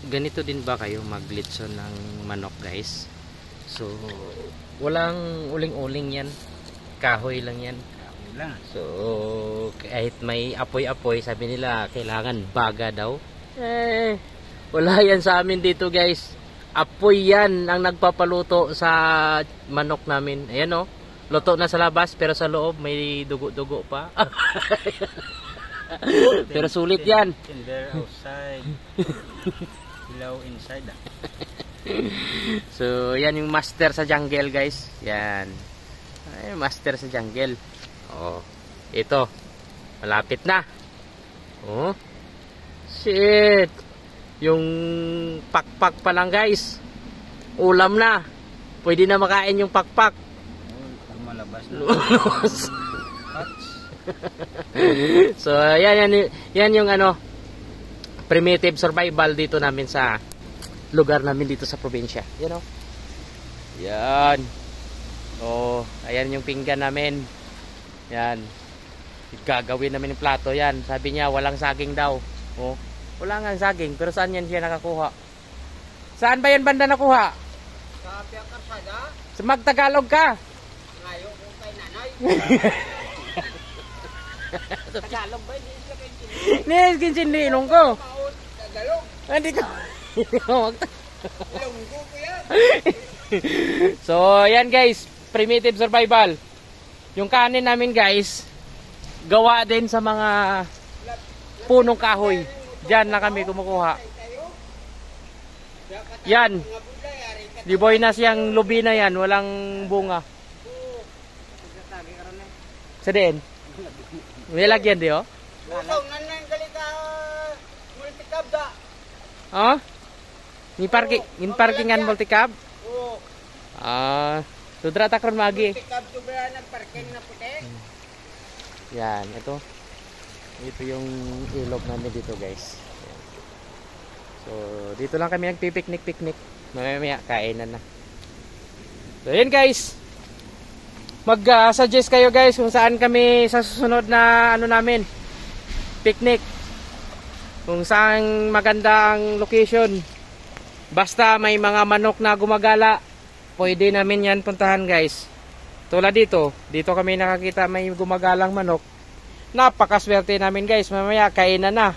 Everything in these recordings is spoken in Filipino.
ganito din ba kayo maglitson ng manok, guys? So, walang uling-uling yan. Kahoy lang yan. Kahoy lang. So, kahit may apoy-apoy, sabi nila, kailangan baga daw. Wala yan sa amin dito, guys. Apoy yan ang nagpapaluto sa manok namin. Ayan, oh. Luto na sa labas, pero sa loob may dugo-dugo pa. Pero sulit yan. Tender outside. Ilaw inside. So, yan yung master sa jungle, guys. Yan. Ay, master sa jungle. Oh, ito. Malapit na. Oh. Shit. Yung pakpak pa lang, guys. Ulam na. Pwede na makain yung pakpak. Lumalabas na. So, yan yung ano, primitive survival dito namin sa lugar namin dito sa probinsya. You know? Yan. Oh, ayan yung pinggan namin. Yan. Gagawin namin yung plato yan. Sabi niya, walang saging daw. Oh, wala nga saging. Pero saan yan siya nakakuha? Saan ba yan banda nakuha? Sa Piakarsada. Sa Magtagalog ka. Ngayon kung kay nanay. Tagalog ba? Hindi, kinsinli ilong ko. Tagalog. Hindi ko. Ilong ko yan. So, yan guys. Primitive survival. Yung kanin namin guys, gawa din sa mga punong kahoy. Diyan na kami kumukuha. Yan. Liboy na siyang lubi na yan. Walang bunga. Sa din. May lagyan di oh. Oh? Ni parkingan multicab? Oo. Sudra takron magi. Multicab sobra nagparking na puti. Yan, ito. Ito yung ilog namin dito, guys. So, dito lang kami nagpipiknik-piknik. Mamaya kainan na. So, yun guys. Mag-suggest kayo guys kung saan kami sa susunod na ano namin, picnic. Kung saan maganda ang location. Basta may mga manok na gumagala, pwede namin yan puntahan guys. Tulad dito kami nakakita may gumagalang manok. Napakaswerte namin guys, mamaya kainan na.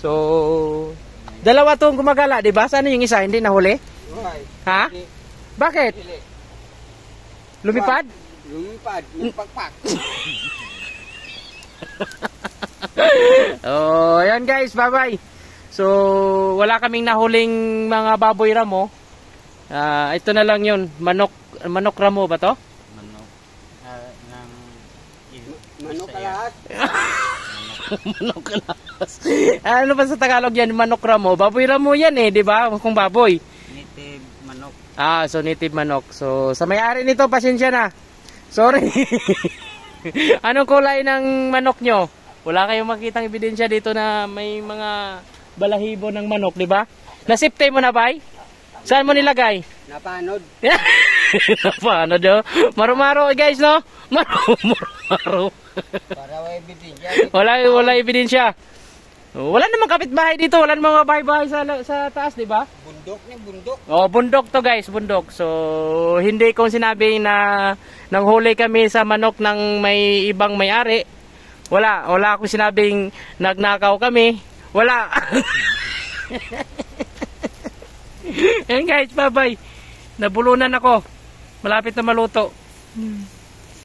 So, dalawa tong gumagala, di ba? Saan yung isa? Hindi nahuli? Ha? Bakit? Lumipad? Lumipad, yung pakpak. Oh, ayan guys, bye-bye. So, wala kaming nahuling mga baboy ramo. Ito na lang yun. Manok ramo ba to? Manok. Manok kalas. Manok kalas. Ano pa sa Tagalog yan? Manok ramo. Baboy ramo yan eh, di ba? Kung baboy. Native manok. So native manok. So, sa may-ari nito, pasensya na. Sorry. Anong kulay ng manok nyo? Wala kayong makitang ebidensya dito na may mga balahibo ng manok, di ba? Nasiptay mo na ba? Saan mo nilagay? Napanod. Napanod, oh. Maro-maro, guys, no? Maro-maro. Para wala ebidensya. Wala ebidensya. Wala namang kapitbahay dito. Wala namang mga bahay-bahay sa taas, di ba? Bundok ni bundok. Oh, bundok to guys, bundok. So, hindi ko sinabi na nanghuli kami sa manok ng may ibang may-ari. Wala akong sinabing nagnakaw kami. Wala. Ayan guys, bye-bye. Nabulunan ako. Malapit na maluto.